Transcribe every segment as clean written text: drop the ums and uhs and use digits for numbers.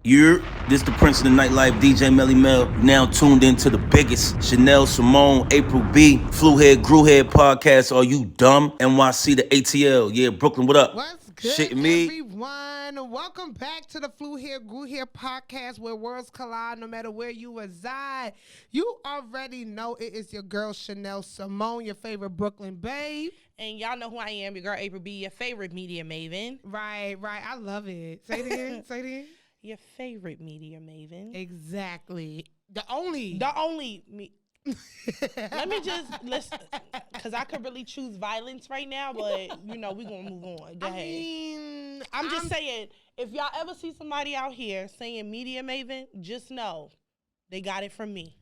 You're this the Prince of the Nightlife, DJ Melly Mel. Now tuned into the biggest Shenelle Simone, April B, Flu Head, Grew Head podcast. Are you dumb? NYC, the ATL. Yeah, Brooklyn, what up? What's good, Shit me. everyone? Welcome back to the Flu Here, Grew Here podcast where worlds collide no matter where you reside. You already know it is your girl, Shenelle Simone, your favorite Brooklyn babe. And y'all know who I am, your girl, April B, your favorite media maven. Right. I love it. Say it again. Your favorite media maven. Exactly. The only me. Let me just listen, because I could really choose violence right now, but you know we gonna move on. Go ahead. I'm just saying, if y'all ever see somebody out here saying media maven, just know they got it from me.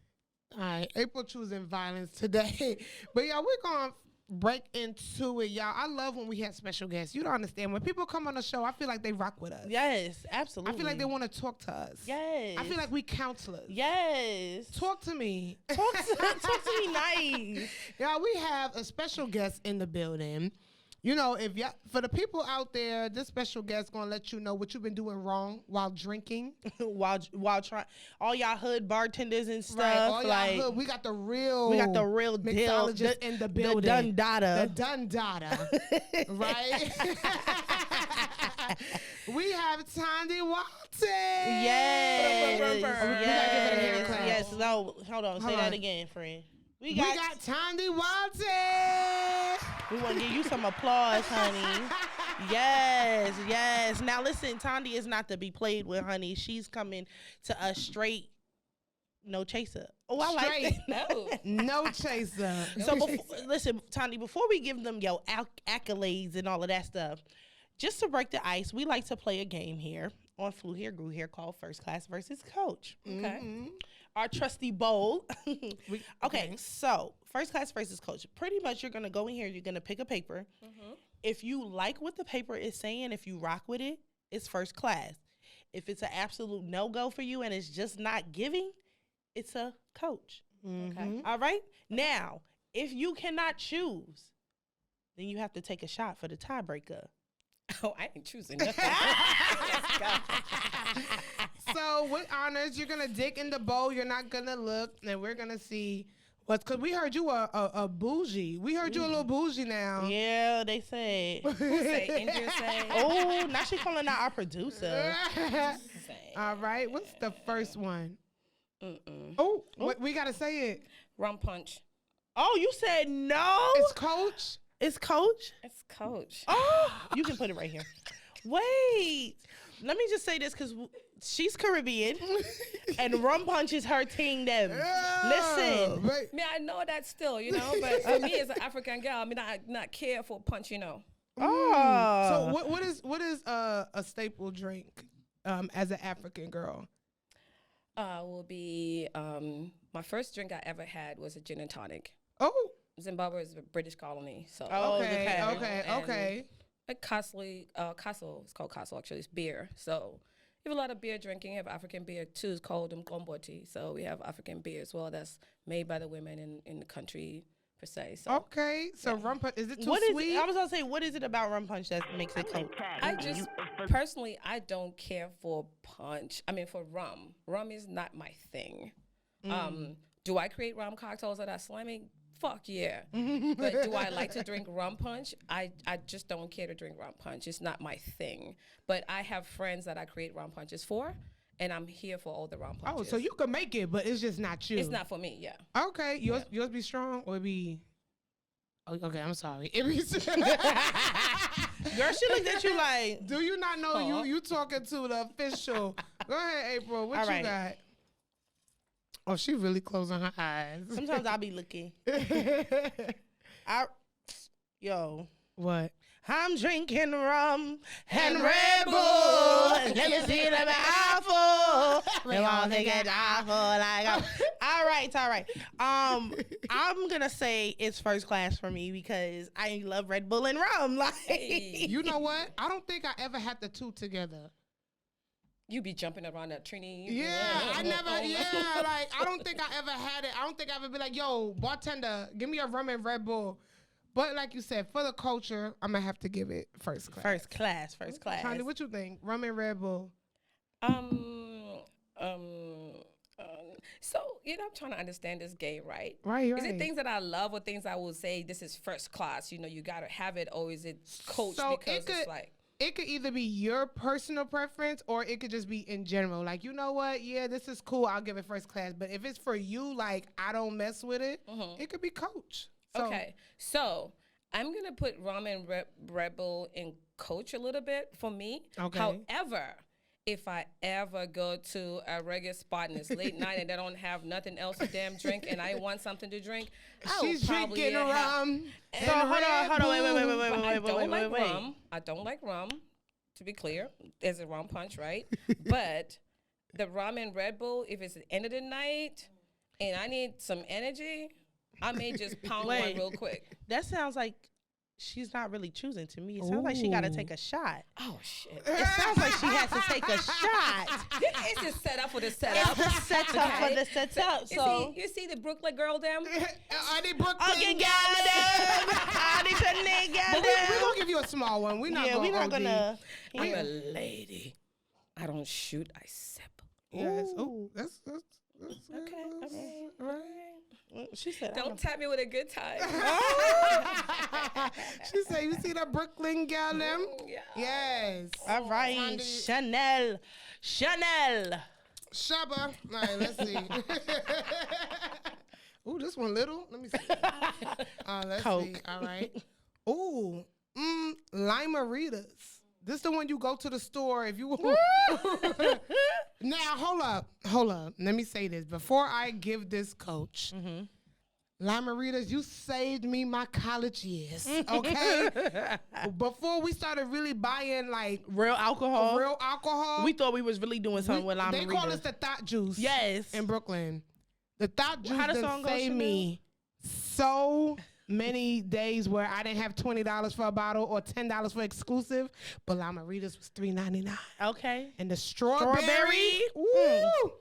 All right, April choosing violence today, but y'all, we're gonna break into it, y'all. I love when we have special guests. You don't understand. When people come on the show, I feel like they rock with us. Yes, absolutely. I feel like they want to talk to us. Yes. I feel like we counselors. Yes. Talk to me. Talk to me nice. Y'all, we have a special guest in the building. You know, if y'all, for the people out there, this special guest gonna let you know what you've been doing wrong while drinking, while trying. All y'all hood bartenders and stuff. Right, all like y'all hood, we got the real mixologist in the building. The Dundada. The Dundada. Right? We have Thandi Walton. Yes. Yes. No, hold on. Say that again, friend. We got Thandi Walton. We want to give you some applause, honey. Yes. Now listen, Thandi is not to be played with, honey. She's coming to us straight, no chaser. Oh, I straight. Like that. No chaser. So listen, Thandi, before we give them your accolades and all of that stuff, just to break the ice, we like to play a game here on Flu Here, Grew Here called First Class versus Coach. Okay. Mm-hmm. Our trusty bowl. Okay, so First Class versus Coach. Pretty much you're going to go in here, you're going to pick a paper. Mm-hmm. If you like what the paper is saying, if you rock with it, it's first class. If it's an absolute no-go for you and it's just not giving, it's a coach. Mm-hmm. Okay. All right? Now, if you cannot choose, then you have to take a shot for the tiebreaker. Oh, I ain't choosing nothing. So with honors, you're gonna dig in the bowl. You're not gonna look, and we're gonna see what's. Cause we heard you a bougie. We heard you a little bougie now. Yeah, they say. Who say? India say. Oh, now she calling out our producer. All right, what's the first one? Oh, we gotta say it. Rum punch. Oh, you said no. It's Coach. It's Coach? It's Coach. Oh, you can put it right here. Wait. Let me just say this because she's Caribbean and rum punch is her thing them. Listen. Right. I mean, I know that still, you know, but for me as an African girl, I mean, I not care for punch, you know. Oh. So what is a staple drink as an African girl? Will be my first drink I ever had was a gin and tonic. Oh. Zimbabwe is a British colony, so okay. Like Castle, it's called Castle actually. It's beer, so we have a lot of beer drinking. We have African beer too. It's called Mkomboti. So we have African beer as well. That's made by the women in the country per se. So okay, so rum punch is it too sweet? I was gonna say, what is it about rum punch that makes it cold? I just personally, I don't care for punch. I mean, for rum. Rum is not my thing. Do I create rum cocktails that are slamming? Fuck yeah. But do I like to drink rum punch? I just don't care to drink rum punch. It's not my thing. But I have friends that I create rum punches for, and I'm here for all the rum punches. Oh, so you can make it, but it's just not you. It's not for me, yeah. Okay. Yours be strong or be... Okay, I'm sorry. Girl, she looked at you like... Do you not know you talking to the official? Go ahead, April. What you got? Oh, she really closing her eyes. Sometimes I'll be looking. What? I'm drinking rum and Red Bull. Let me see the apple. We won't take it awful like all right. I'm gonna say it's first class for me because I love Red Bull and rum. Like, you know what? I don't think I ever had the two together. You be jumping around that Trini. I don't think I ever had it. I don't think I ever be like, yo, bartender, give me a rum and Red Bull. But like you said, for the culture, I'm going to have to give it first class. First class. Thandi, what you think? Rum and Red Bull? I'm trying to understand this game, right? Right. Is it things that I love or things I will say this is first class? You know, you got to have it, or is it coach So because it's like. It could either be your personal preference or it could just be in general. Like, you know what? Yeah, this is cool. I'll give it first class. But if it's for you, like, I don't mess with it, it could be coach. So, Okay. So I'm going to put Ramen Rebel in coach a little bit for me. Okay. However, if I ever go to a regular spot and it's late night and they don't have nothing else to damn drink and I want something to drink, she's drinking rum. So hold on, wait. I don't like rum. I don't like rum, to be clear. There's a rum punch, right? But the ramen Red Bull, if it's the end of the night and I need some energy, I may just pound one real quick. That sounds like she's not really choosing to me. It sounds like she got to take a shot. Oh, shit. It sounds like she has to take a shot. It's just set up for the setup. It's a setup for the setup. So you see the Brooklyn girl, them? Are they Brooklyn? okay, got them. We're going to give you a small one. We're not gonna. I'm a lady. I don't shoot, I sip. Yes. Oh, that's Okay. right. She said, Don't tap me with a good time. She said, you see that Brooklyn gal, them? Yeah. Yes. all right, Thandi. Shenelle. Shabba. All right, let's see. Ooh, this one little. Let me see. Let's Coke. see. All right. Ooh, Limeritas. This the one you go to the store if you. Now, hold up. Let me say this. Before I give this coach, Limeritas, you saved me my college years, okay? Before we started really buying, like, Real alcohol. we thought we was really doing something with lime. They call us the thought juice. Yes. In Brooklyn. The thought juice How the done song go, saved me so many days where I didn't have $20 for a bottle or $10 for exclusive, but Limeritas was $3.99. Okay. And the strawberry. Woo!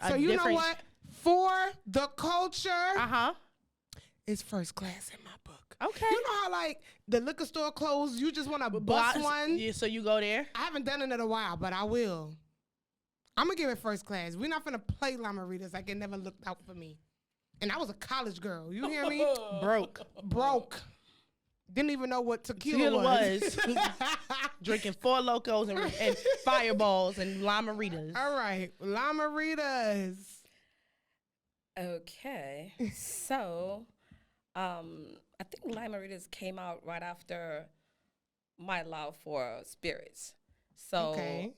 So you know what? For the culture, it's first class in my book. Okay. You know how, like, the liquor store closed, you just want to bust one? Yeah, so you go there? I haven't done it in a while, but I will. I'm going to give it first class. We're not going to play Limeritas like it never looked out for me. And I was a college girl. You hear me? Broke. Didn't even know what tequila was. Drinking Four Locos and Fireballs and Limeritas. All right. Limeritas. Okay. So, I think Limeritas came out right after my love for spirits. So, Okay.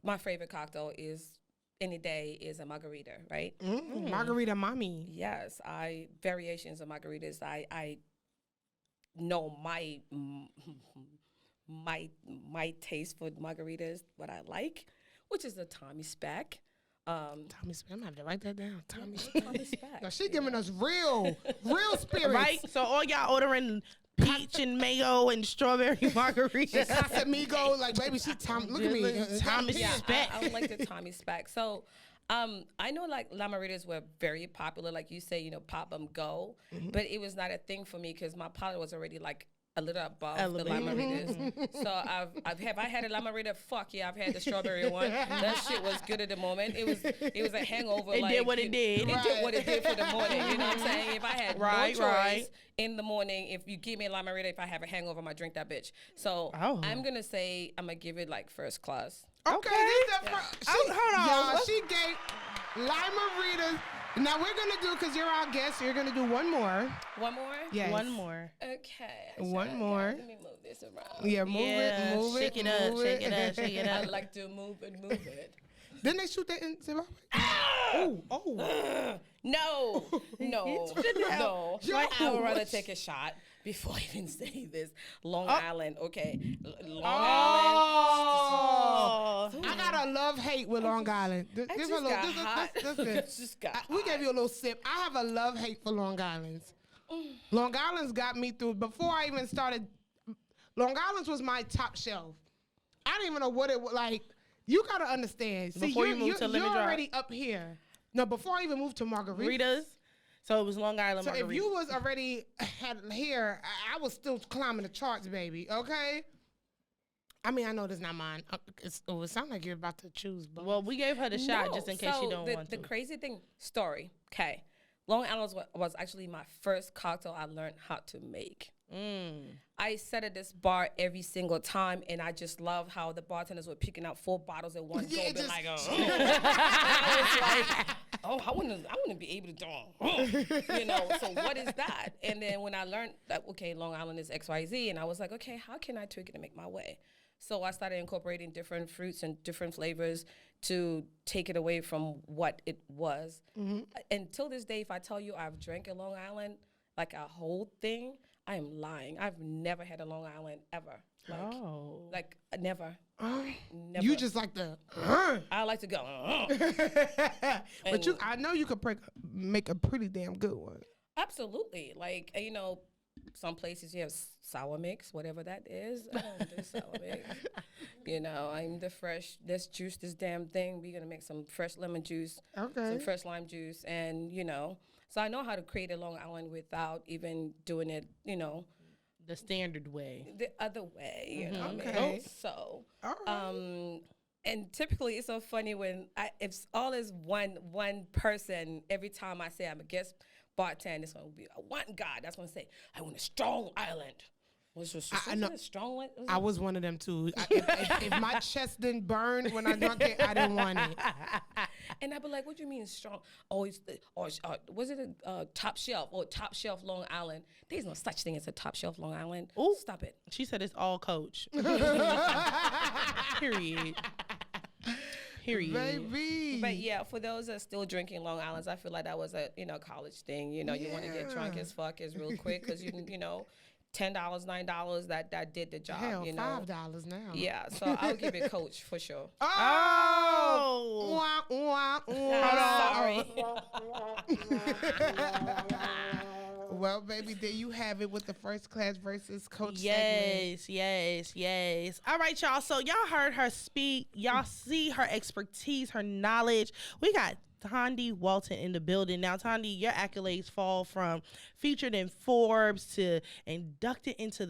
My favorite cocktail is any day is a margarita, right? Margarita mommy. Yes, variations of margaritas. I know my taste for margaritas, what I like, which is the Tommy Speck. Tommy Speck. I'm going to have to write that down. Tommy Tommy Speck. Now, she giving us real spirits. Right? So all y'all ordering peach and mango and strawberry margaritas. Casamigos, like, baby, look at me. Tommy Yeah, Speck. I like the Tommy Speck. So, I know like Limeritas were very popular, like you say, pop them go, but it was not a thing for me because my palate was already like a little above the Limeritas. So have I had a Limerita? Fuck yeah, I've had the strawberry one. That shit was good at the moment. It was a hangover. It did what it did. It did what it did for the morning. You know what I'm saying? If I had no choice in the morning, if you give me a Limerita, if I have a hangover, I'm gonna drink that bitch. So I'm gonna say I'm gonna give it like first class. Okay. Hold on. Y'all, she gave Limeritas. Now we're gonna do, because you're our guest, you're gonna do one more. One more? Yes. One more. Okay. One more. Let me move this around. Yeah, move it. Shake it up. I like to move it. Didn't they shoot that in Zimbabwe? Oh. No. Yo. I would rather take a shot before I even say this. Long Island, okay. Long Island. I got a love-hate with Long Island. Give her a little. This we gave you a little sip. I have a love-hate for Long Island's. Long Island's got me through. Before I even started, Long Island's was my top shelf. I didn't even know what it was like. You got to understand. See, Before you moved to Lemon you're Drop. already up here. No, before I even moved to Margaritas. Ritas. So it was Long Island So margarita. if you was already had here, I was still climbing the charts, baby. Okay. I mean, I know this not mine. It sounds like you're about to choose both. Well, we gave her the shot No, just in case she don't want to. The crazy thing, story, okay. Long Island was actually my first cocktail I learned how to make. I sat at this bar every single time, and I just love how the bartenders were picking out 4 bottles at one go. Yeah, Like, I was like, oh, I want to be able to do, you know. So what is that? And then when I learned that, okay, Long Island is XYZ, and I was like, okay, how can I tweak it and make my way? So I started incorporating different fruits and different flavors to take it away from what it was. Until this day, if I tell you I've drank a Long Island, like a whole thing, I am lying. I've never had a Long Island ever. Like never. Never. You just like the. I like to go. But I know you could make a pretty damn good one. Absolutely. Like, you know, some places you have sour mix, whatever that is. I don't do sour mix. You know, I'm the fresh. Let's juice this damn thing. We're gonna make some fresh lemon juice. Okay. Some fresh lime juice, and you know. So I know how to create a Long Island without even doing it, you know, the standard way. the other way, you know. Okay. What I mean? So, All right. and typically it's so funny when if all is one person, every time I say I'm a guest bartender, it's gonna be one guy that's gonna say, I want a strong island. I know. A strong one? I was one of them too. If my chest didn't burn when I drank it, I didn't want it. And I'd be like, what do you mean strong? Oh, was it a top shelf or top shelf Long Island? There's no such thing as a top shelf Long Island. Ooh. Stop it. She said it's all Coach. Period. Period. Baby. But yeah, for those that are still drinking Long Islands, I feel like that was a college thing. You know, you want to get drunk as fuck as real quick because you can, you know, $10, $9 that did the job. Hell, you know, $5 now. yeah. So I'll give it Coach for sure. Oh. Wah, wah, wah. Sorry. Well, baby, there you have it with the first class versus coach segment. Yes. All right, y'all. So y'all heard her speak. Y'all see her expertise, her knowledge. We got Thandi Walton in the building. Now, Thandi, your accolades fall from featured in Forbes to inducted into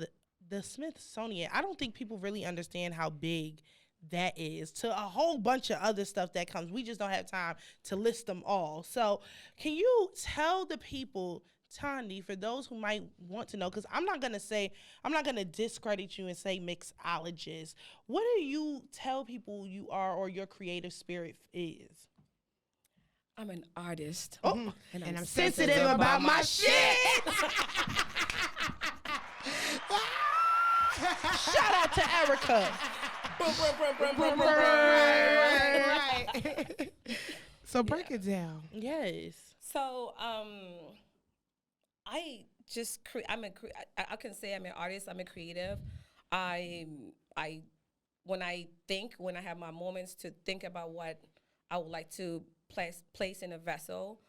the Smithsonian. I don't think people really understand how big that is, to a whole bunch of other stuff that comes. We just don't have time to list them all. So can you tell the people, Thandi, for those who might want to know, because I'm not going to discredit you and say mixologist. What do you tell people you are or your creative spirit is? I'm an artist. Oh, and I'm sensitive about my shit. Shout out to Erica. Right. So break it down. Yes. So I just I can say I'm an artist. I'm a creative. When I have my moments to think about what I would like to place in a vessel,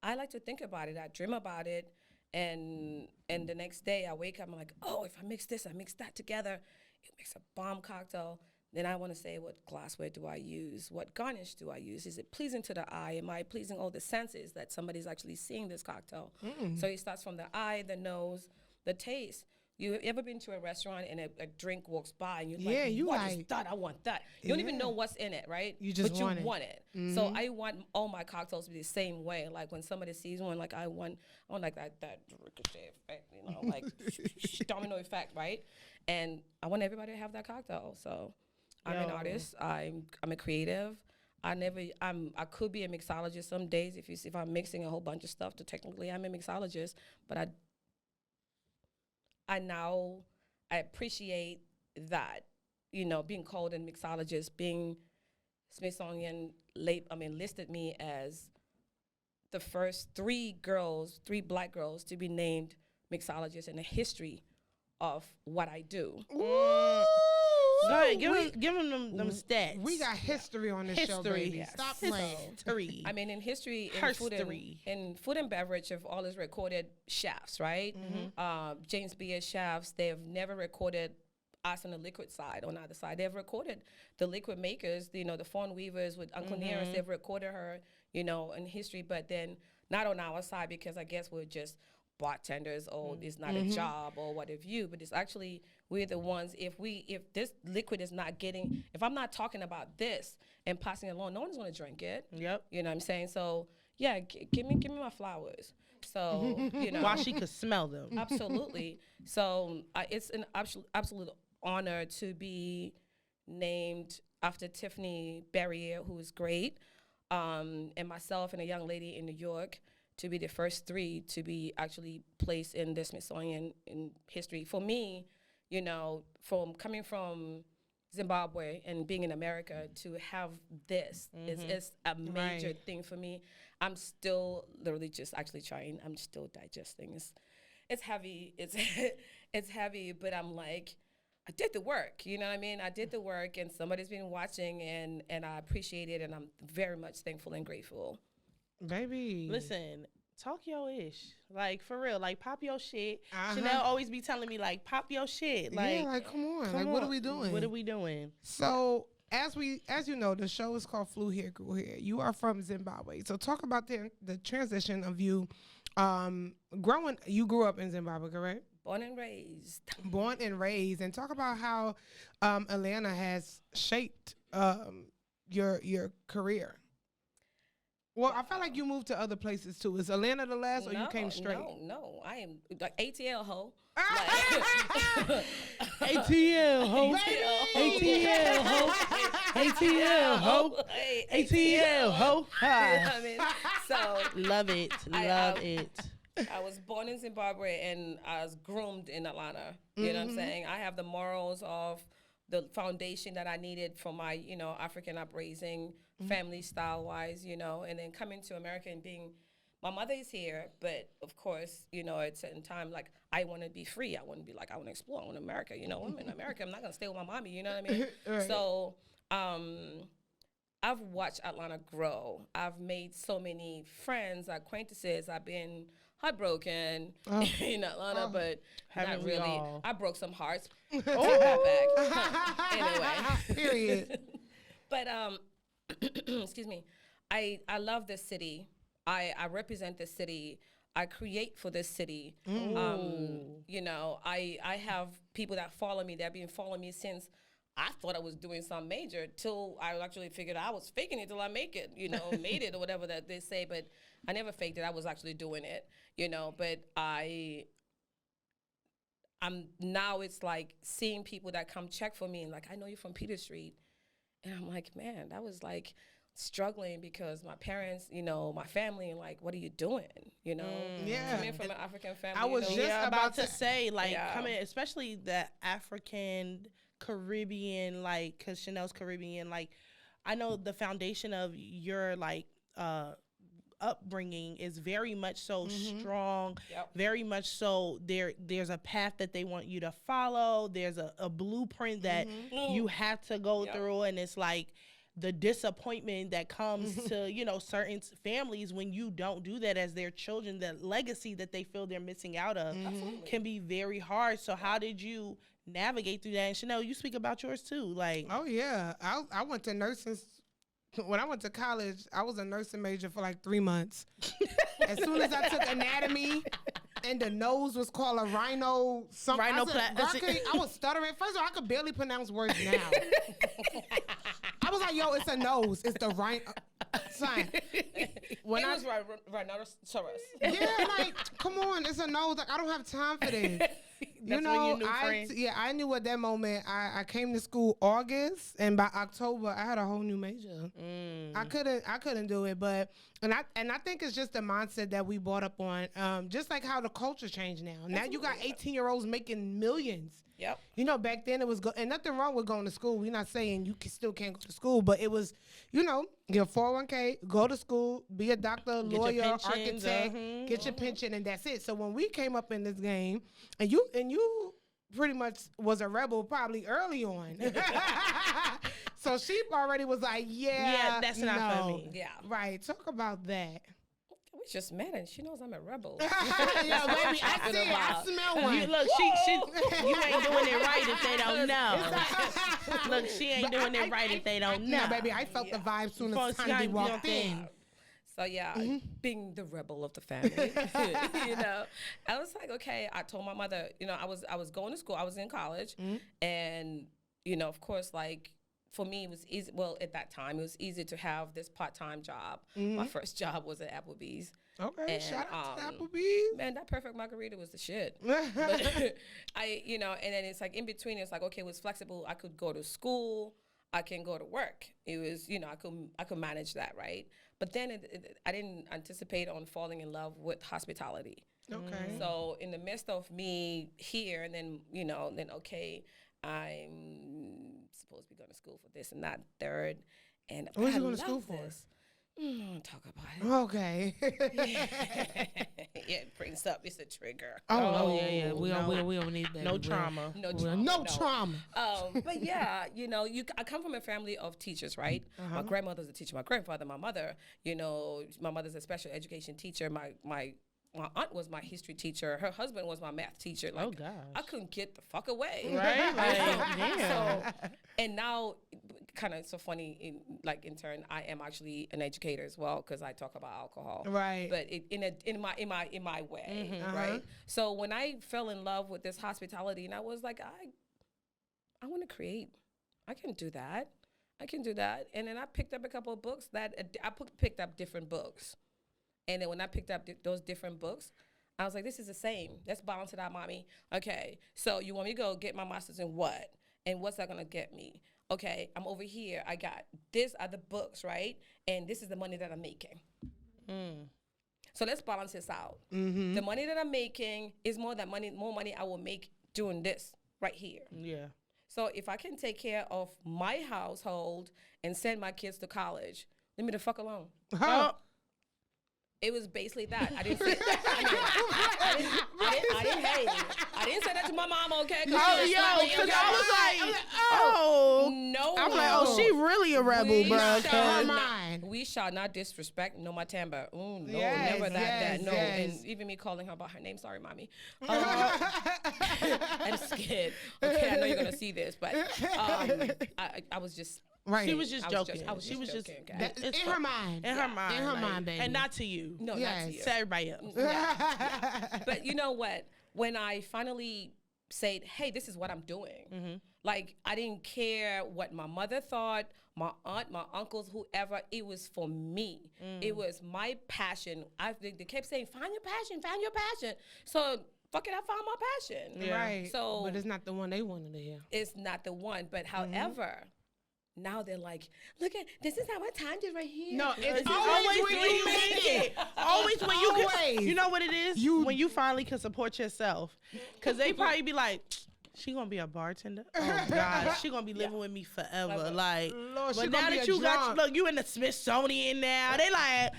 I like to think about it. I dream about it, and the next day I wake up, I'm like, oh, if I mix this, I mix that together, it makes a bomb cocktail. Then I want to say, what glassware do I use? What garnish do I use? Is it pleasing to the eye? Am I pleasing all the senses that somebody's actually seeing this cocktail? So it starts from the eye, the nose, the taste. You ever been to a restaurant and a drink walks by and you're like, what is that? I want that. You don't even know what's in it, right? You just want want it. So I want all my cocktails to be the same way. Like when somebody sees one, like I want like that ricochet effect, you know, like domino effect, right? And I want everybody to have that cocktail. So I'm an artist. I'm a creative. I could be a mixologist some days if I'm mixing a whole bunch of stuff. Technically, I'm a mixologist, but I appreciate that, you know, being called a mixologist, being Smithsonian listed me as the first three black girls to be named mixologists in the history of what I do. Ooh. Go ahead, give them them stats. We got history on this show, baby. Yes. Stop playing. History. I mean, in history, in food and beverage, have always recorded chefs, right? James Beard chefs. They have never recorded us on the liquid side, on either side. They've recorded the liquid makers, you know, the Fawn Weavers with Uncle Nearest. They've recorded her, you know, in history, but then not on our side because I guess we're just bartenders, or it's not a job, or what have you. But it's actually, we're the ones, if this liquid is not getting, if I'm not talking about this and passing it along, no one's going to drink it. Yep. You know what I'm saying? So yeah, give me my flowers. So, you know. While she could smell them. Absolutely. So it's an absolute honor to be named after Tiffany Barrier, who is great, and myself and a young lady in New York, to be the first 3 to be actually placed in the Smithsonian in history. For me, you know, from coming from Zimbabwe and being in America, to have this is a major thing for me. I'm still literally just actually trying. I'm still digesting. It's heavy. It's heavy, but I'm like, I did the work. You know what I mean? I did the work, and somebody's been watching, and I appreciate it, and I'm very much thankful and grateful. Baby. Listen, talk your ish. Like, for real. Like, pop your shit. Shenelle always be telling me, like, pop your shit. Like, yeah, like, come on. What are we doing? What are we doing? So, as you know, the show is called Flew Here, Grew Here. You are from Zimbabwe. So, talk about the transition of you growing. You grew up in Zimbabwe, correct? Born and raised. Born and raised. And talk about how Atlanta has shaped your career. Well, I felt like you moved to other places too. Is Atlanta the last, or you came straight? No. I am like ATL ho. ATL ho. ATL ho. ATL ho. ATL ho. I mean, so love it. Love it. I was born in Zimbabwe and I was groomed in Atlanta. You know what I'm saying? I have the morals of the foundation that I needed for my, you know, African uprising, family style wise, you know, and then coming to America and being, my mother is here, but of course, you know, at a certain time, like, I want to be free. I want to be like, I want to explore. I want America, you know, I'm in America. I'm not going to stay with my mommy, you know what I mean? Right. So, I've watched Atlanta grow. I've made so many friends, acquaintances. I've been heartbroken in Atlanta, but Haven't not we really. all? I broke some hearts. Take that back. Anyway. Period. But excuse me. I love this city. I represent this city. I create for this city. You know, I have people that follow me that have been following me since I thought I was doing something major, till I actually figured I was faking it till I make it, you know, made it or whatever that they say. But I never faked it. I was actually doing it, you know. But I'm now, it's like seeing people that come check for me and like, I know you're from Peter Street. And I'm like, man, that was like struggling because my parents, you know, my family, and like, what are you doing? You know, Yeah. coming from an African family. I was you know, just about to say, like, Yeah. coming, especially the African Caribbean, like, because Shenelle's Caribbean, like, I know the foundation of your, like, upbringing is very much so strong. Yep. Very much so there's a path that they want you to follow. There's a blueprint that you have to go through, and it's like the disappointment that comes to, you know, certain families when you don't do that as their children. The legacy that they feel they're missing out of can be very hard. So how did you navigate through that? And Shenelle, you speak about yours too. Like, Oh yeah, I went to nursing. When I went to college, I was a nursing major for like 3 months. As soon as I took anatomy, and the nose was called a rhino something. I was stuttering. First of all, I could barely pronounce words now. I was like, yo, it's a nose. It's the rhino. Son. When I was rhinoceros. Yeah, like, come on, it's a nose. Like, I don't have time for this. That's when you knew Frank. I knew at that moment. I came to school August, and by October I had a whole new major. I couldn't do it, but I think it's just the mindset that we brought up on. Just like how the culture changed now. Now you got 18-year-olds making millions. Yep. You know, back then it was and nothing wrong with going to school. We're not saying you still can't go to school, but it was, you know, your 401k, go to school, be a doctor, lawyer, architect, get your pension, and that's it. So when we came up in this game, and you pretty much was a rebel probably early on. So she already was like, yeah, that's not for me. Yeah. Right. Talk about that. We just met, and she knows I'm a rebel. Yeah, baby, I see it. I smell one. You, look, she you ain't doing it right if they don't know. Look, she ain't doing it right if they don't know. No, baby, I felt the vibe soon as Thandi walked in. So yeah, being the rebel of the family, you know, I was like, okay. I told my mother, you know, I was going to school. I was in college, and you know, of course, like for me, it was easy. Well, at that time, it was easy to have this part-time job. My first job was at Applebee's. Okay, And, shout out to Applebee's. Man, that perfect margarita was the shit. But you know, and then it's like in between, it's like, okay, it was flexible. I could go to school. I can go to work. It was, you know, I could manage that, right? But then I didn't anticipate on falling in love with hospitality. Okay. So in the midst of me here, and then, you know, then, okay, I'm supposed to be going to school for this and that, third. And What was I you going to love school for? this. Don't talk about it. Okay. Yeah, it brings up. It's a trigger. Oh, yeah. We don't need that. No trauma. No trauma. No trauma. But yeah, you know, I come from a family of teachers, right? My grandmother's a teacher. My grandfather, my mother, you know, my mother's a special education teacher. My aunt was my history teacher. Her husband was my math teacher. Like, Oh, gosh. I couldn't get the fuck away. Right? Like, damn. So, and now, kind of so funny, in turn, I am actually an educator as well because I talk about alcohol. Right. But in my way, right? So when I fell in love with this hospitality, and I was like, I want to create. I can do that. And then I picked up a couple of books picked up different books. And then when I picked up those different books, I was like, this is the same. Let's balance it out, mommy. Okay, so you want me to go get my master's in what? And what's that going to get me? Okay, I'm over here. I got these other books, right? And this is the money that I'm making. So let's balance this out. The money that I'm making is more money I will make doing this right here. Yeah. So if I can take care of my household and send my kids to college, leave me the fuck alone. It was basically that. I didn't say I didn't say that to my mom, okay? Because I was like, oh. No. I'm like, oh, she really a rebel, bro. We shall not disrespect no Matamba. No, Yes, never that. yes, No, yes. and even me calling her by her name. Sorry, mommy. I'm scared. Okay, I know you're gonna see this, but I was just. Right. She was just joking. She was just joking. That- in her mind. In her mind. In her like, mind, baby. And not to you. No, not Yes. to you. To everybody else. Yeah. But you know what? When I finally said, hey, this is what I'm doing, like, I didn't care what my mother thought, my aunt, my uncles, whoever. It was for me. It was my passion. They kept saying, find your passion. So, fuck it, I found my passion. Yeah. Right. So, but it's not the one they wanted to hear. it's not the one. But however, now they're like, look at, this is how I timed it right here. No, it's It's always when you make it. Always when you can. Always. You know what it is? When you finally can support yourself. Because they probably be like, she gonna be a bartender? Oh, God. She gonna be living with me forever. Like, Lord, she but gonna now be that a you drunk. look, you in the Smithsonian now. They like,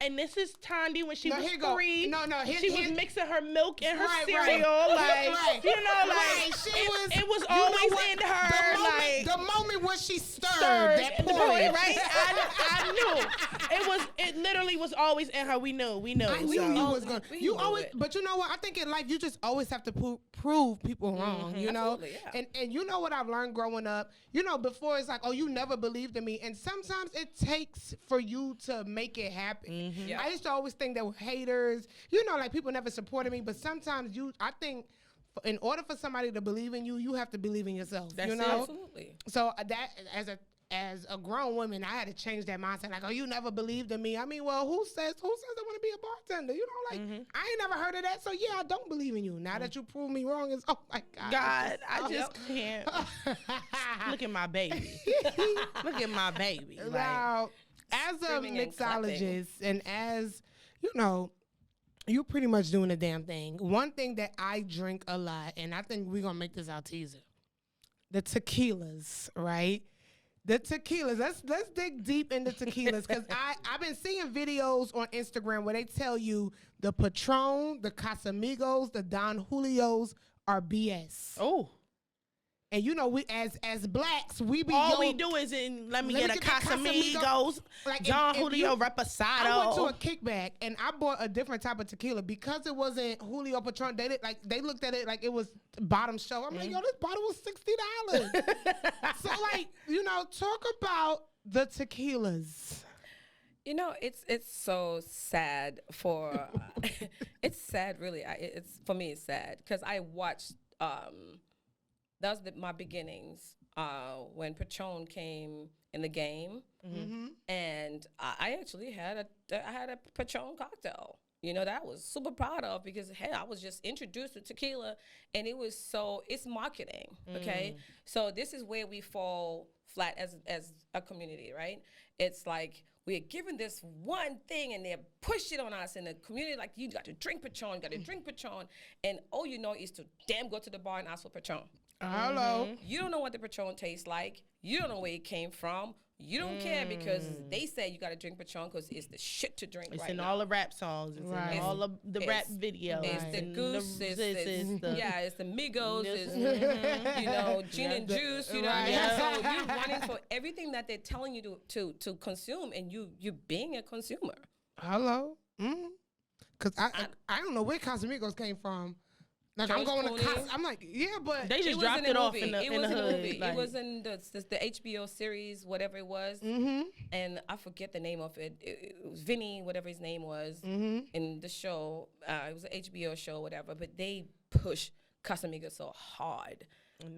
and this is Thandi when she was here you go. 3. No, she was mixing her milk and her Right, cereal. right. Like, Right. you know, like, Right, it was you know always what? in her. The moment when she stirred Stirred that the porridge. right? I knew. It literally was always in her. We knew. We knew you was gonna. we You knew always, it. but you know what? I think in life you just always have to prove people wrong. You know, Absolutely, yeah. and you know what I've learned growing up. You know, before it's like, oh, you never believed in me, and sometimes it takes for you to make it happen. Yeah. I used to always think there were haters. You know, like people never supported me, but sometimes I think. In order for somebody to believe in you, you have to believe in yourself. That's you it. know, Absolutely. so that as a grown woman, I had to change that mindset. Like, oh, you never believed in me. I mean, well, who says I want to be a bartender? You know, like I ain't never heard of that. So yeah, I don't believe in you. Now that you prove me wrong, it's oh my God. God, I just can't. Look at my baby. Look at my baby. Like, Now, as a Screaming and mixologist and as you know, you're pretty much doing the damn thing. One thing that I drink a lot, and I think we're gonna make this our teaser. The tequilas, right? The tequilas. Let's dig deep into tequilas because I've been seeing videos on Instagram where they tell you the Patron, the Casamigos, the Don Julios are BS. oh. And you know, we as blacks, we be All we do is let me get a that Casamigos, Like, Don if Julio you- Reposado. I went to a kickback and I bought a different type of tequila because it wasn't Julio Patron. They looked at it like it was bottom shelf. I'm like, yo, this bottle was $60. So like, you know, talk about the tequilas. You know, it's so sad for it's sad really. It's for me it's sad because I watched that was my beginnings when Patron came in the game, and I actually had a Patron cocktail. You know, that I was super proud of because hey, I was just introduced to tequila, and it's marketing. Okay, so this is where we fall flat as a community, right? It's like we're given this one thing and they're pushing it on us in the community like you got to drink Patron, and all you know is to damn go to the bar and ask for Patron. Hello. You don't know what the Patron tastes like. You don't know where it came from. You don't care because they say you got to drink Patron because it's the shit to drink It's right in now. all the rap songs. It's in all of the rap videos. It's the and Goose. It's the Migos. This- It's, you know, gin and juice. You know what I mean? Right. So you're running for everything that they're telling you to consume, and you're being a consumer. Hello. Cause I don't know where Casamigos came from. Like I'm George going to Clooney. I'm like, yeah, but They just It was dropped in it a off movie. in the It was in a hood. movie. like- It was in the HBO series, whatever it was, and I forget the name of it. It was Vinny, whatever his name was, in the show. It was an HBO show, whatever. But they pushed Casamigos so hard,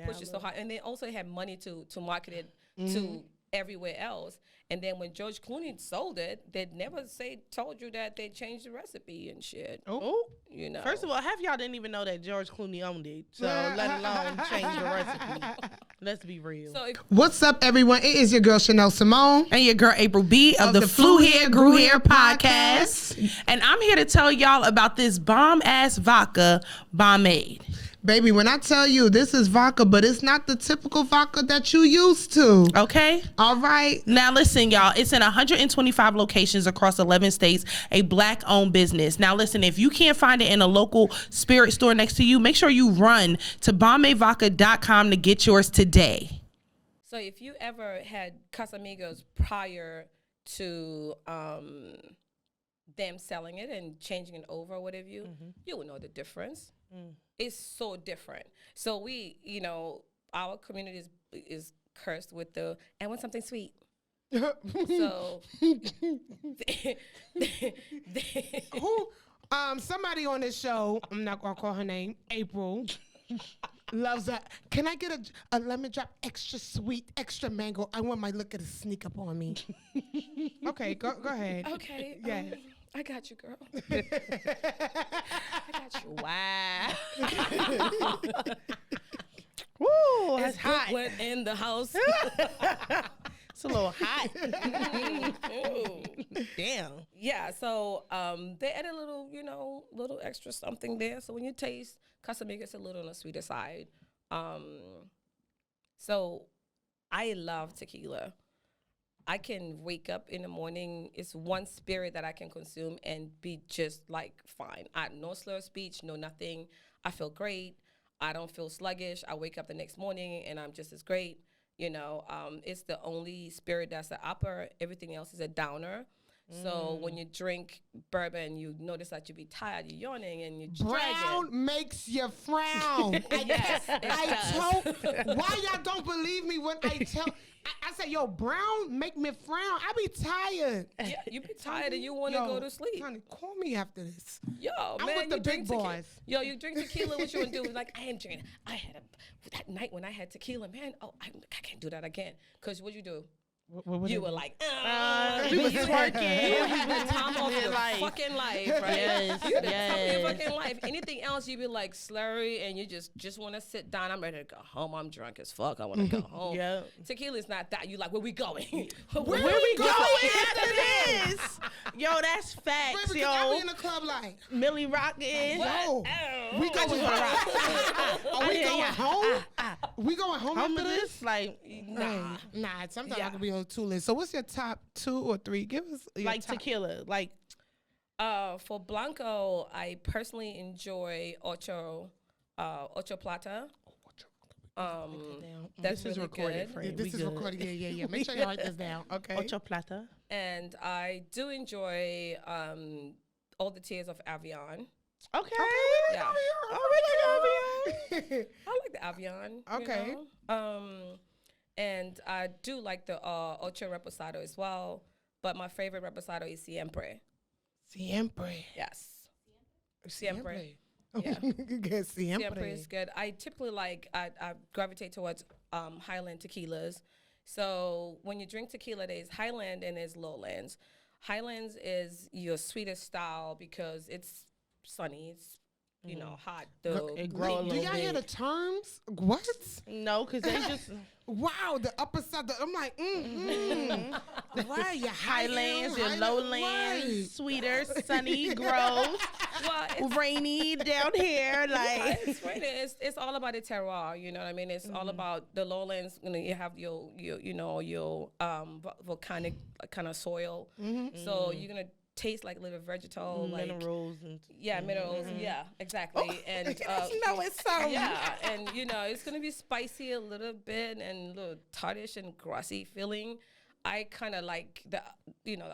pushed it so hard, and they also had money to market it to everywhere else. And then when George Clooney sold it, they never told you that they changed the recipe and shit. Oh, You know. first of all, half y'all didn't even know that George Clooney owned it. So let alone change the recipe. Let's be real. So if what's up, everyone? It is your girl Shenelle Simone. And your girl April B of the Flew Here, Grew Here podcast. And I'm here to tell y'all about this bomb ass vodka Bombade. Baby, when I tell you this is vodka, but it's not the typical vodka that you used to. Okay? All right. Now listen, y'all, it's in 125 locations across 11 states, a black-owned business. Now listen, if you can't find it in a local spirit store next to you, make sure you run to BombayVodka.com to get yours today. So if you ever had Casamigos prior to them selling it and changing it over, whatever you would know the difference. It's so different. So we, you know, our community is cursed with I want something sweet. So Who? Somebody on this show, I'm not gonna call her name, April, loves that. Can I get a lemon drop, extra sweet, extra mango? I want my liquor to sneak up on me. Okay, go ahead. okay, Yeah. I got you, girl. I got you. Wow. Woo, that's hot. Went in the house. It's a little hot. Damn. Yeah, so they add a little, little extra something there. So when you taste Casamigos, it's a little on the sweeter side. So I love tequila. I can wake up in the morning. It's one spirit that I can consume and be just like fine. No slur of speech, no nothing. I feel great. I don't feel sluggish. I wake up the next morning and I'm just as great. It's the only spirit that's an upper. Everything else is a downer. So when you drink bourbon, you notice that you be tired, you're yawning, and you're Brown dragging. makes you frown. Yes, Why y'all don't believe me when I tell? I say, yo, brown make me frown. I be tired. Yeah, you be tired and you want to go to sleep. Honey, call me after this. Yo, I'm man, with the you big drink tequila. boys. Yo, you drink tequila, what you want to do? Like, I am drinking. That night when I had tequila, man, I can't do that again. Because what you do? What You were like, We was twerking. You were having the time of your life. fucking life, right? Yes, You had the time of your yes. fucking life. Anything else, you be like slurry and you just want to sit down. I'm ready to go home. I'm drunk as fuck. I want to go home. Yeah. Tequila's not that. You like, where we going? Where Where we we going going after after this? Yo, that's facts, Baby, 'cause I be yo. in the club like, Millie rockin'. yo, we I going just wanna rock. Are we Yeah, going yeah. home? We going home Home after of this? this? Like, Nah. Sometimes I Yeah. can be on two lists. So what's your top 2 or 3? Give us your like top. tequila. Like, For Blanco, I personally enjoy Ocho Plata. That's this is really recorded, good. friend. Yeah, this We is good. recorded. Yeah. Make sure you write this down. Okay. Ocho Plata. And I do enjoy All the Tears of Avion. Okay. Yeah. Oh, we like Avion. I like the Avion. Okay. And I do like the Ocho Reposado as well. but my favorite reposado is siempre. Siempre. Yes. Siempre. Yeah. Good siempre. Siempre is good. I typically I gravitate towards Highland tequilas. So when you drink tequila, there's Highland and there's Lowlands. Highlands is your sweetest style because it's sunny. It's hot. It grow a Do little y'all bit. hear the terms? What? No, because they just Wow, the upper side. I'm like, right, your highlands, your Highland, lowlands, right. sweeter, sunny, groves, Well, rainy down here. Like it's rainy. It's all about the terroir. You know what I mean? It's all about the lowlands. You have your volcanic kind of soil. So you're gonna taste like little vegetal, like minerals and minerals. Yeah, exactly. And No, it's so. yeah, and it's gonna be spicy a little bit and a little tartish and grassy feeling. I kind of like the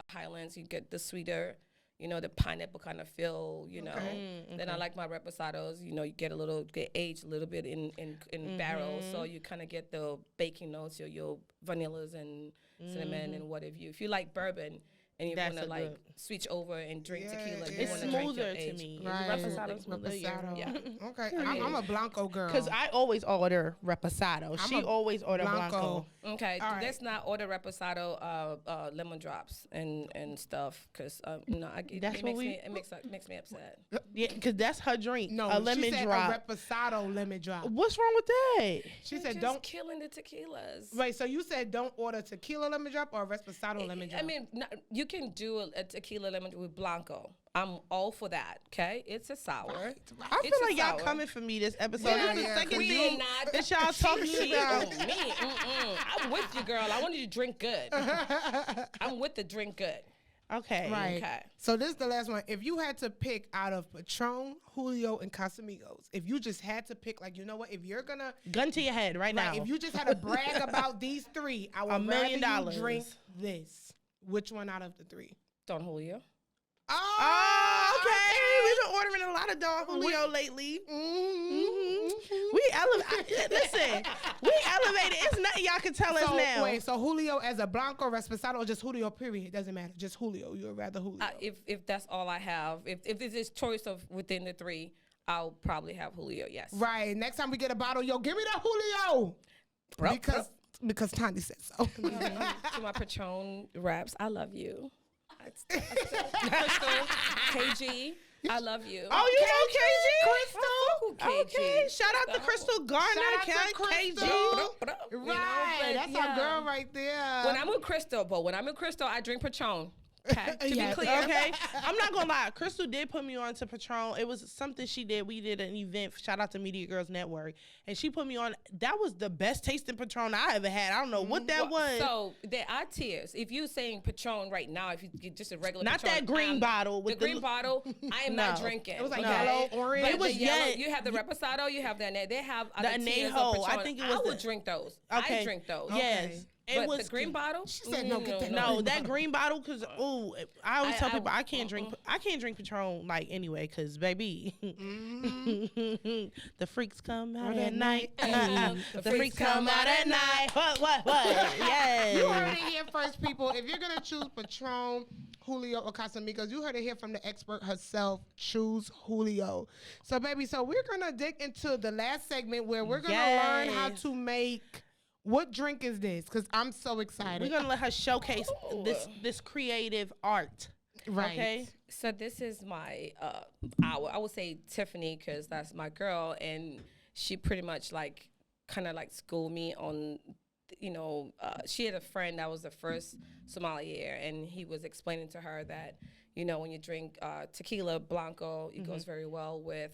Highlands. You get the sweeter, the pineapple kind of feel. Then I like my reposados. You get aged a little bit in barrels, so you kind of get the baking notes, your vanillas and cinnamon and what have you. If you like bourbon. And you want to switch over and drink tequila. You it's wanna drink your smoother to age. me. Right. Reposado smoother. Reposado. Yeah. Okay, I'm a Blanco girl. Because I always order reposado. She a always order blanco. Okay, All right. let's not order reposado, lemon drops and stuff, because it makes me upset. Yeah, because that's her drink. No, a lemon she said drop. a reposado lemon drop. What's wrong with that? She You're said just don't. killing the tequilas. Wait, so you said don't order tequila lemon drop or reposado lemon drop? I mean, you can do a tequila lemon with blanco. I'm all for that. Okay, it's a sour. I It's feel a like y'all sour. coming for me this episode. Yeah, This is yeah, the second we thing not that y'all talking cheating about. on me. I'm with you, girl. I want you to drink good. I'm with the drink good. Okay. Right. Okay. So this is the last one. If you had to pick out of Patron, Julio, and Casamigos, if you just had to pick, like, you know what, if you're gonna, Gun to your head right now. if you just had to brag about these three, I would $1 million. rather you drink this. Which one out of the three? Don Julio. Oh, okay. We've been ordering a lot of Don Julio lately. We listen, we elevated. It's nothing y'all can tell us So now. wait, so Julio as a Blanco, Reposado, or just Julio? Period. Doesn't matter. Just Julio. You would rather Julio. If that's all I have, if this is choice of within the three, I'll probably have Julio. Yes. Right. Next time we get a bottle, yo, give me that Julio. Because Thandi said so. To my Patron raps, I love you. Crystal, KG, I love you. Oh, you know Crystal? KG? Okay, shout out to Crystal Garner, Shout out to Crystal. KG. Right. That's our girl right there. When I'm with Crystal, I drink Patron. Okay, to Yes. be clear. Okay, I'm not gonna lie. Crystal did put me on to Patron. It was something she did. We did an event. Shout out to Media Girls Network, and she put me on. That was the best tasting Patron I ever had. I don't know what that was. So there are tiers. If you're saying Patron right now, if you get just a regular Not Patron, that green bottle with the green bottle, I am not No. drinking. It was like No. yellow, orange. But It was the yellow, yet- you have the Reposado, you have the they have other The tiers Añejo, of I Patron. think it was I would the- drink those. Okay. I drink those. Yes. It But was the green bottle. She said no, get that No, green that bottle. green bottle, cause I always tell people I can't drink. uh-uh. I can't drink Patron like anyway, cause baby, the freaks come out at night. The freaks come out at night. What? Yes. You heard it here first, people. If you're gonna choose Patron, Julio, or Casamigos, you heard it here from the expert herself. Choose Julio. So, baby, we're gonna dig into the last segment where we're gonna learn how Yes. to make. What drink is this? Because I'm so excited. We're gonna let her showcase this creative art. Right. Okay. So this is my I would say Tiffany, because that's my girl, and she pretty much kind of schooled me on, she had a friend that was the first sommelier, and he was explaining to her that when you drink tequila blanco, it goes very well with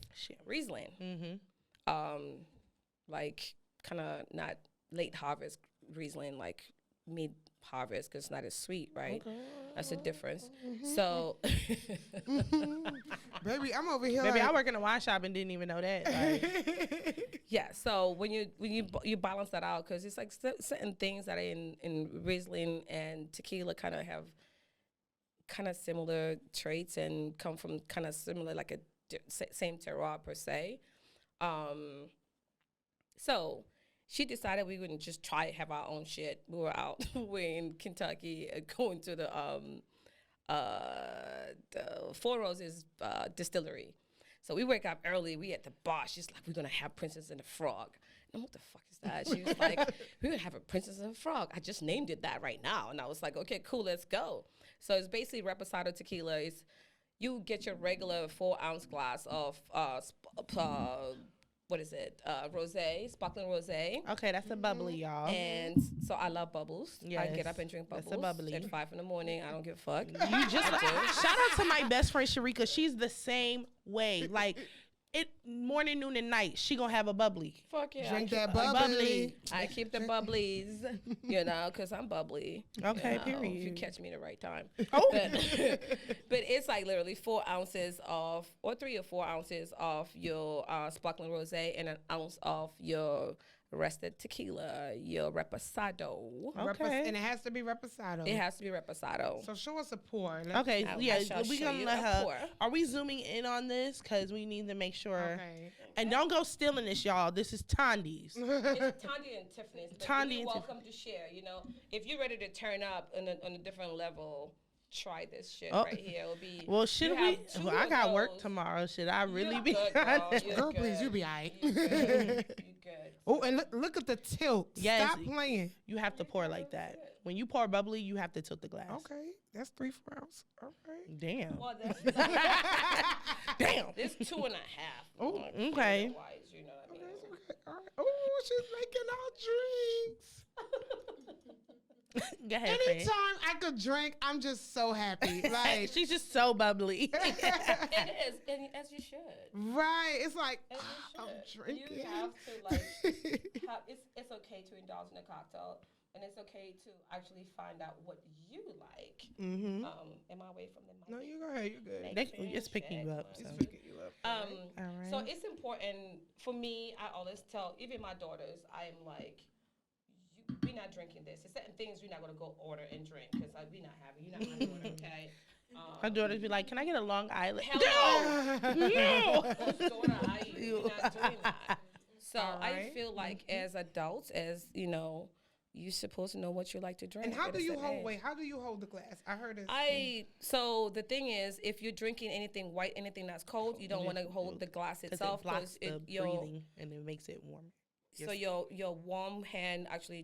Riesling, kind of not late harvest Riesling, like mid harvest, because it's not as sweet, right? Okay. That's a difference. So, Baby, I'm over here. Baby, like, I work in a wine shop and didn't even know that. Like, yeah. So when you balance that out, because it's like certain things that are in Riesling and tequila kind of have kind of similar traits and come from kind of similar, like same terroir per se. So she decided we wouldn't just try to have our own shit. We were out, we're in Kentucky, going to the Four Roses distillery. So we wake up early. We at the bar. She's like, we're gonna have Princess and the Frog. And I'm, what the fuck is that? She was like, we're gonna have a Princess and the Frog. I just named it that right now. And I was like, okay, cool, let's go. So it's basically reposado tequila. It's, you get your regular 4-ounce glass of what is it? Rosé, sparkling rosé. Okay, that's a bubbly, y'all. And so I love bubbles. I Yes, get up and drink bubbles. that's a bubbly. At 5 in the morning. I don't give a fuck. You just shout out to my best friend Sharika. She's the same way. Like morning, noon, and night. She gonna have a bubbly. Fuck yeah. Drink I that keep- bubbly. I keep the bubblies, you know, because I'm bubbly. Okay, you know, period. If you catch me at the right time. Oh. But, but it's like literally 4 ounces of, or 3 or 4 ounces of your sparkling rosé and an ounce of your rested tequila, your reposado. Okay. And it has to be reposado. It has to be reposado. So show us a pour. Okay, I yeah, shall we show gonna you let a her. pour. Are we zooming in on this? Because we need to make sure. Okay. And don't go stealing this, y'all. This is Thandi's. It's Thandi and Tiffany's. But Thandi you're and welcome to share. You know, if you're ready to turn up on a different level, try this shit Oh. right here. It'll be. Well, should you we? have 2 Well, I of got work those. tomorrow. Should I really You're be? good, girl. You're Girl, please, good. you be all right. You good. Oh, and look at the tilt. Yes. Stop playing. You have to pour like that. When you pour bubbly, you have to tilt the glass. Okay, that's 3 4 ounce. Okay. Damn. Well, that's Damn. It's 2.5. Oh, Like, okay. flavor-wise, you know what I mean? Okay, all right. Oh, she's making our drinks. Go ahead, Faye. Anytime I could drink, I'm just so happy. Like, She's just so bubbly. It is, and as you should. right. It's like, As you I'm should. drinking. You have to like. It's okay to indulge in a cocktail, and it's okay to actually find out what you like. Mm-hmm. Am I away from the mic? No, you go ahead. You're good. It's picking you up. So. It's picking you up. All So right. it's important for me. I always tell even my daughters, I'm like, we're not drinking this. There's certain things we're not gonna go order and drink because we're not having. You're not my daughter, okay? My daughters be like, "Can I get a Long Island?" Hell No. No. daughter, we're not doing that. So All I right. feel like as adults, as you know, you're supposed to know what you like to drink. And how at do a you certain hold? age. Wait, how do you hold the glass? I heard it. So the thing is, if you're drinking anything white, anything that's cold, you don't want to hold the glass Because itself it blocks the your breathing and it makes it warm. so your warm hand actually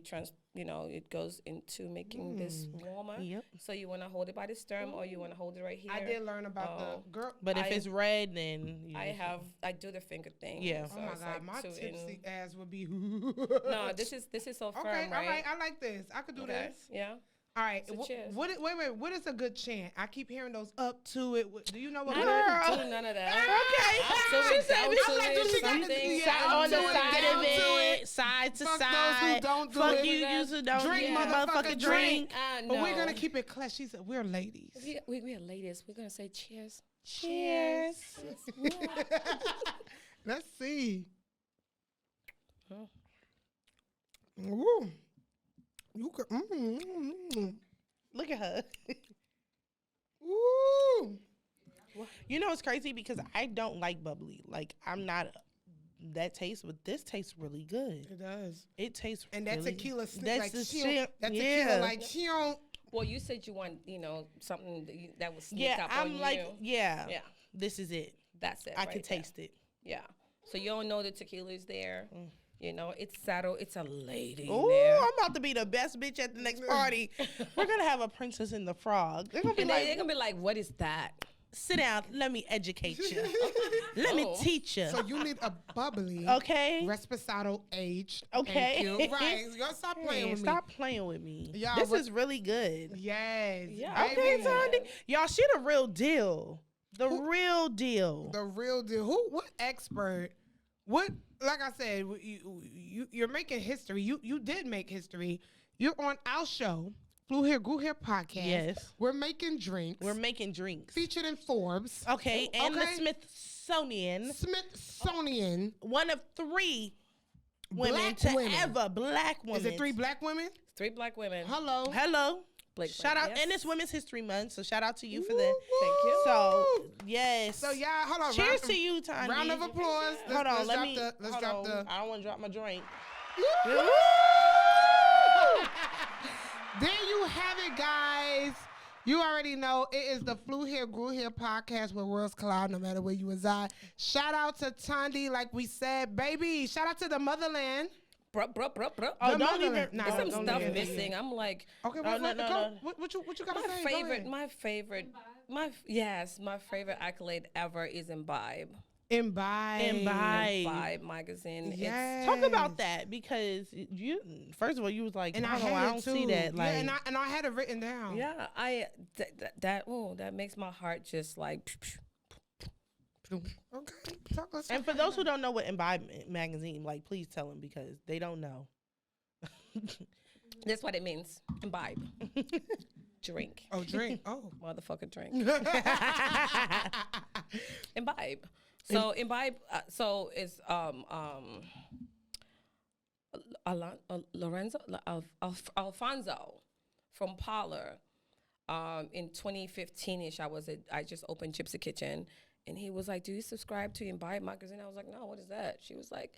it goes into making this warmer. Yep. So you want to hold it by the stem or you want to hold it right here. I did learn about the girl. But if I- it's red, then you I do the finger thing. Yeah. Oh my it's God, like my 2 in- tipsy ass would be. No, this is so firm, Okay, right? all right. I like this. I could do Okay, this. yeah. All right. So cheers. Wait. What is a good chant? I keep hearing those up to it. Do you know what? I don't do none of that. Okay. Up to She it, said down we to don't like it, to- she got to- something. yeah, on the do it, side down of to it, side to Fuck side. those who don't do Fuck it. you, you who don't Drink, yeah. motherfucker, drink. But we're no. gonna keep it class. She said we're ladies. We are ladies. We're gonna say cheers. Cheers. Let's see. Oh. Ooh. You could. Look at her. Ooh. You know it's crazy because I don't like bubbly. Like I'm not that taste, but this tastes really good. It does. It tastes And that really tequila, That's like the chill, shit. that Yeah. tequila, like chill. Well, you said you want, something that would sneak Yeah, up I'm on like, you. yeah, Yeah, this is it. that's it. I right can there. taste it. Yeah. So you don't know the tequila is there. It's subtle. It's a lady Oh, there. I'm about to be the best bitch at the next party. We're gonna have a Princess and the Frog. They're gonna be And like, they're gonna be like, "What is that?" sit down. Let me educate you. Let me Oh. teach you. So you need a bubbly, Okay. Reposado aged. Okay. Thank you. Right. Y'all stop playing Hey, with stop playing with me. Y'all, This what- is really good. me. Yes. Yeah. Okay, baby. Thandi. Y'all, she the real deal. The real deal. The real deal. What expert? What? Like I said, you're making history. You did make history. You're on our show, Flew Here, Grew Here podcast. Yes. We're making drinks. We're making drinks. featured in Forbes. Okay, and Okay. the Smithsonian, Smithsonian. one of 3 women Black to women. ever, black women. Is it 3 black women? 3 black women. Hello. Hello. Blake Shout out, yes. and it's Women's History Month, so shout out to you for Woo, that. Thank you. So, yes. So y'all, hold on. Cheers to you, Thandi. Round of applause. Hold on, let drop me. Let's hold drop on. the. I don't want to drop my drink. There you have it, guys. You already know it is the Flew Here, Grew Here podcast where worlds collide no matter where you reside. Shout out to Thandi, like we said. Baby, shout out to the motherland. Bruh. Oh, don't even. Nah, There's some don't stuff even. missing. I'm like, Okay, No, no. What you gotta say? my favorite accolade ever is Imbibe. Imbibe magazine. Yes. Talk about that because you. First of all, you was like, And I don't too. see that. Like, Yeah, and I had it written down. Yeah, that makes my heart just like. Okay. Let's and for those who don't know what Imbibe magazine, like, please tell them because they don't know. That's what it means. Imbibe. Drink. Oh, drink. Oh. Motherfucker drink. Imbibe. So Imbibe. So it's Alfonso from Parlor. In 2015ish, I just opened Gypsy Kitchen, and he was like, "Do you subscribe to Imbibe magazine?" I was like, "No, what is that?" He was like,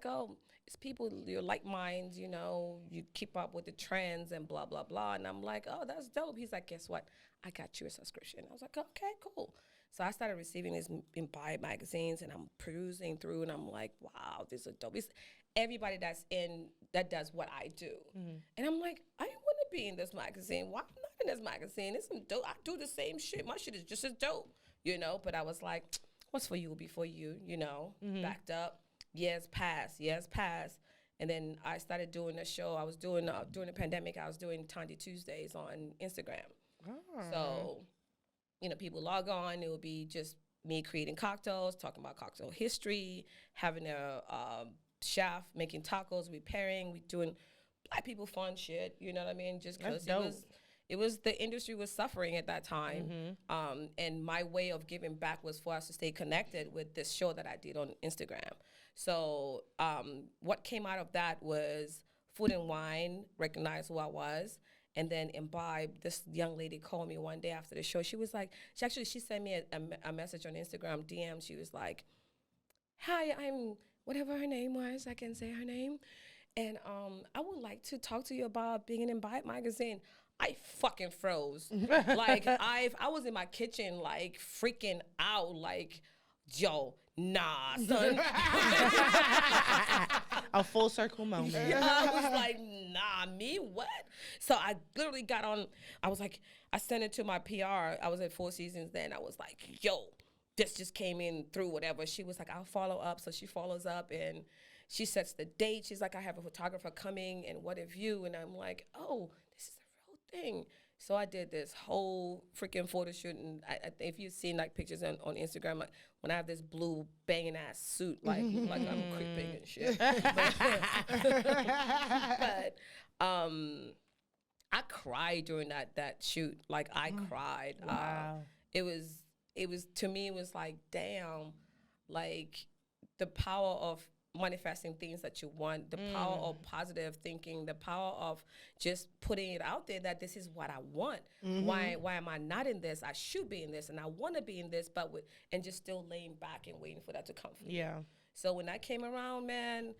"Oh, it's people your like minds, you know, you keep up with the trends and blah blah blah." And I'm like, "Oh, that's dope." He's like, "Guess what? I got you a subscription." I was like, "Okay, cool." So I started receiving these Imbibe magazines, and I'm perusing through, and I'm like, "Wow, this is dope." It's everybody that does what I do, and I'm like, I want to be in this magazine. Why am I not in this magazine? It's some dope. I do the same shit. My shit is just as dope, you know. But I was like, what's for you will be for you, you know. Backed up. Years passed, and then I started doing a show. I was doing during the pandemic. I was doing Thandi Tuesdays on Instagram. So, you know, people log on. It would be just me creating cocktails, talking about cocktail history, having a chef making tacos, repairing, we doing Black people fun shit. You know what I mean? Just because it was the industry was suffering at that time, and my way of giving back was for us to stay connected with this show that I did on Instagram. So what came out of that was Food and Wine recognized who I was, and then Imbibe. This young lady called me one day after the show. She was like, she sent me a message on Instagram DM. She was like, "Hi, I'm whatever her name was. I can say her name, and I would like to talk to you about being in Imbibe magazine." I fucking froze. Like I was in my kitchen like freaking out like, yo, nah, son. a full circle moment. Yeah, I was like, nah, me, what? So I literally got on, I was like, I sent it to my PR. I was at Four Seasons then. I was like, yo, this just came in through whatever. She was like, I'll follow up. So she follows up and she sets the date. She's like, I have a photographer coming and what have you? And I'm like, oh, this is thing. So I did this whole freaking photo shoot, and if you've seen like pictures on Instagram, like when I have this blue banging ass suit, like I'm creeping and shit. but I cried during that shoot. Like I cried. Wow. It was to me. It was like, damn, like the power of manifesting things that you want, the power of positive thinking, the power of just putting it out there that this is what I want. Why am I not in this? I should be in this, and I want to be in this, but and just still laying back and waiting for that to come from me. So when that came around, man,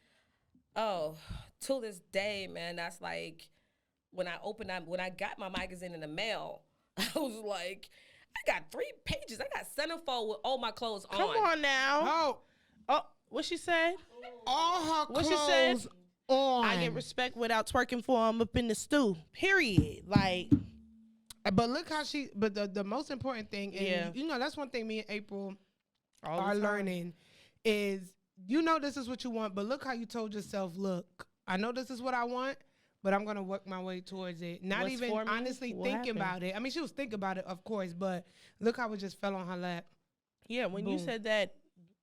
till this day, man, that's like when I got my magazine in the mail, I was like, I got 3 pages. I got centerfold with all my clothes on. Come on now. Oh, what she said? All her what clothes she said? On. I get respect without twerking for him up in the stew. Period. Like, but look how but the most important thing, and you know, that's one thing me and April are learning is, you know, this is what you want, but look how you told yourself, look, I know this is what I want, but I'm going to work my way towards it. Not What's even honestly thinking about it. I mean, she was thinking about it, of course, but look how it just fell on her lap. Yeah, when you said that,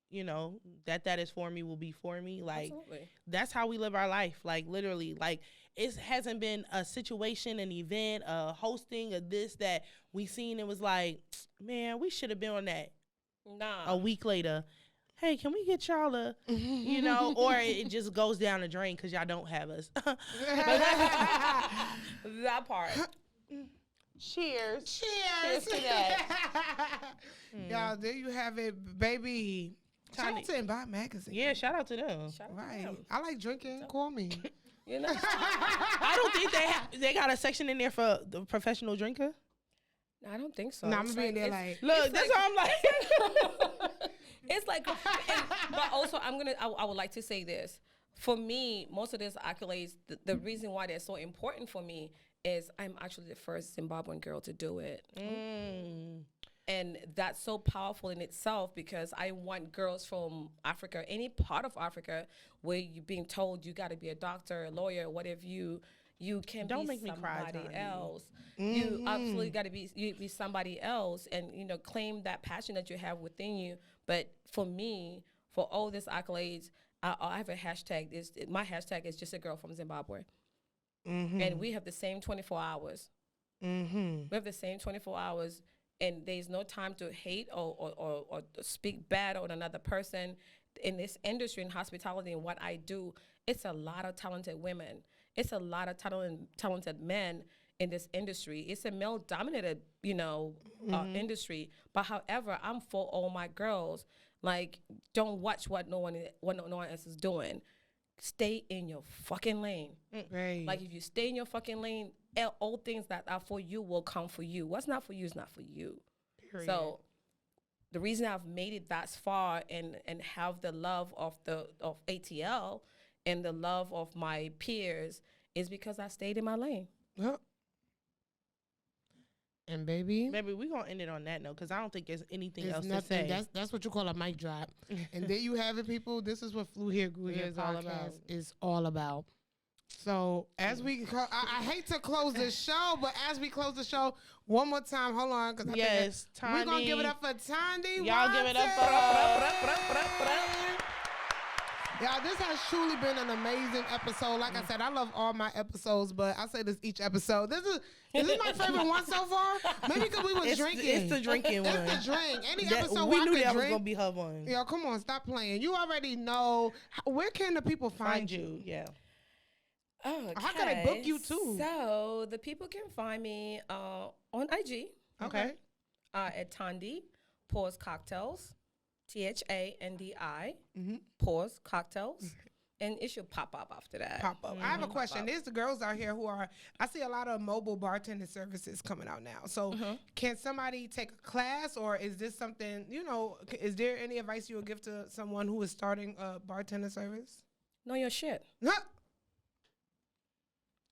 you know, that is for me will be for me. Like, absolutely. That's how we live our life. Like, literally, like, it hasn't been a situation, an event, a hosting, a this that we seen. It was like, man, we should have been on that. Nah. A week later, hey, can we get y'all a, you know, or it just goes down the drain because y'all don't have us. That part. Cheers. Cheers to that. Y'all, there you have it, baby. Shout out to Imbibe Magazine. Yeah, shout out to them. Right. I like drinking. Call me. You know, I don't think they got a section in there for the professional drinker. No, I don't think so. No, I'm gonna be in there like. Look, that's what I'm like. It's like, but also I would like to say this. For me, most of these accolades, the reason why they're so important for me is I'm actually the first Zimbabwean girl to do it. And that's so powerful in itself because I want girls from Africa, any part of Africa, where you're being told you got to be a doctor, a lawyer, whatever you can Don't be make me cry, somebody Thandi. else. You absolutely got to be somebody else and, claim that passion that you have within you. But for me, for all these accolades, I have a hashtag. My hashtag is just a girl from Zimbabwe. And we have the same 24 hours. We have the same 24 hours. And there's no time to hate or speak bad on another person. In this industry, in hospitality, and what I do, it's a lot of talented women. It's a lot of talented men in this industry. It's a male-dominated, industry. But however, I'm for all my girls. Like, don't watch what no one else is doing. Stay in your fucking lane. Right. Like, if you stay in your fucking lane, all things that are for you will come for you. What's not for you is not for you. Period. So the reason I've made it that far and have the love of ATL and the love of my peers is because I stayed in my lane. Yep. And baby, Maybe we're gonna end it on that note because I don't think there's anything there's else nothing. to say. That's what you call a mic drop. And there you have it, people. This is what Flew Here, Grew Here It's all about. podcast is all about. So as we, I hate to close the show, but as we close the show, one more time, hold on, because Yes, we're gonna give it Thandi. up for Thandi. Y'all give it up Walton. Y'all, this has truly been an amazing episode. Like I said, I love all my episodes, but I say this each episode. This is my favorite one so far. Maybe because we was drinking. It's the drinking one. It's the drink. Any That- episode we where knew I could that was drink. gonna be her one. Yo, come on, stop playing. You already know. Where can the people find you? Yeah. Okay. How can they book you too? So the people can find me on IG Okay. at Thandi Pause Cocktails, THANDI Mhm. Pause Cocktails, and it should pop up after that. Pop up. I have a question. There's the girls out here who are, I see a lot of mobile bartending services coming out now. So can somebody take a class, or is this something, is there any advice you would give to someone who is starting a bartending service? Know your shit. Huh.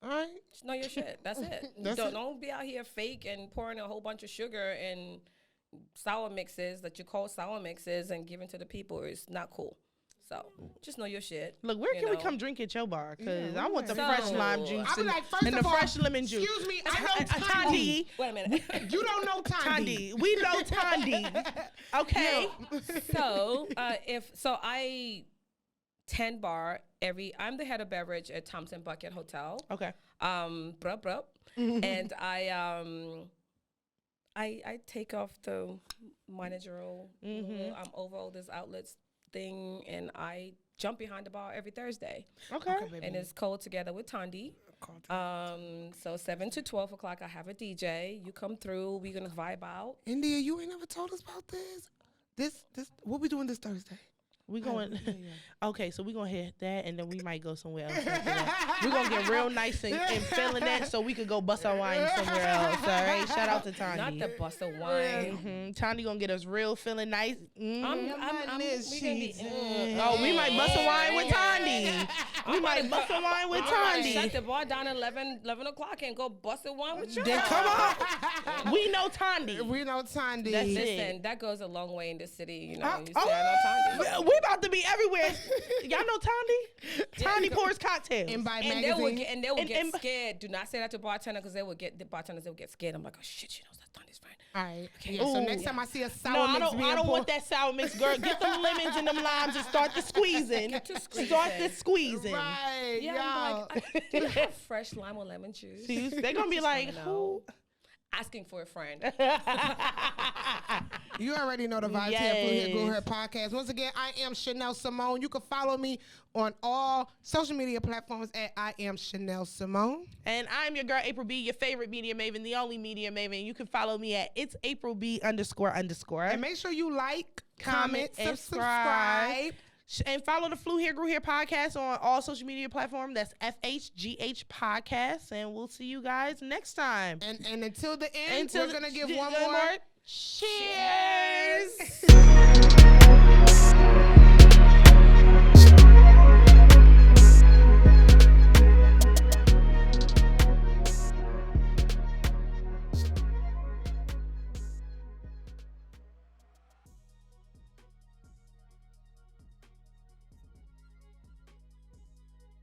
All right. Just know your shit. That's it. That's it. Don't be out here fake and pouring a whole bunch of sugar and sour mixes that you call sour mixes and giving to the people. It's not cool. So just know your shit. Look, where can we know. come drink at your bar? Because Yeah, I want the right. fresh lime juice I'll be and, like, first and of the all, fresh lemon juice. Excuse me, I know Thandi. Thandi. Wait a minute. You don't know Thandi. Thandi. We know Thandi. Okay. So I tend bar I'm the head of beverage at Thompson Bucket Hotel. Okay. Brup. And I take off the managerial. I'm over all this outlets thing, and I jump behind the bar every Thursday. Okay. baby. And it's called Together with Thandi. So 7 to 12 o'clock, I have a DJ. You come through. We're gonna vibe out. India, you ain't never told us about this. This what we doing this Thursday? We going. Okay, so we gonna hit that, and then we might go somewhere else. after that. We gonna get real nice and feeling that, so we could go bust our wine somewhere else. All right. Shout out to Thandi. Not the bust of wine. Thandi gonna get us real feeling nice. We gonna be, Oh, we might bust a wine with Thandi. We might bust a wine with Shut Thandi. the bar down at 11 o'clock and go bust a wine with you. Then come on. We know Thandi. We know Thandi. That's it. Listen, that goes a long way in the city. You know, you say Oh, I know Thandi. we about to be everywhere. Y'all know Thandi? Thandi pours cocktails. Imbibe And Magazine. they will get and- scared. Do not say that to bartender because the bartenders will get scared. I'm like, oh shit, she knows that's Thondi's friend. All right. Yeah, so Ooh. next time I see a sour No, I mix don't. being I don't poured- want that sour mix, girl. Get them lemons and them limes and start the squeezing. Start the squeezing. Right. Yeah, y'all. I'm like, do you have fresh lime or lemon juice? They're gonna be like, wanna who? know. Asking for a friend. You already know the vibes here at Flew Here, Grew Here podcast. Once again, I am Shenelle Simone. You can follow me on all social media platforms at I am Shenelle Simone. And I'm your girl, April B, your favorite media maven, the only media maven. You can follow me at it's April B __. And make sure you like, comment, and subscribe. And follow the Flew Here, Grew Here podcast on all social media platforms. That's FHGH Podcast. And we'll see you guys next time. And until the end, we're going to give one more. Cheers.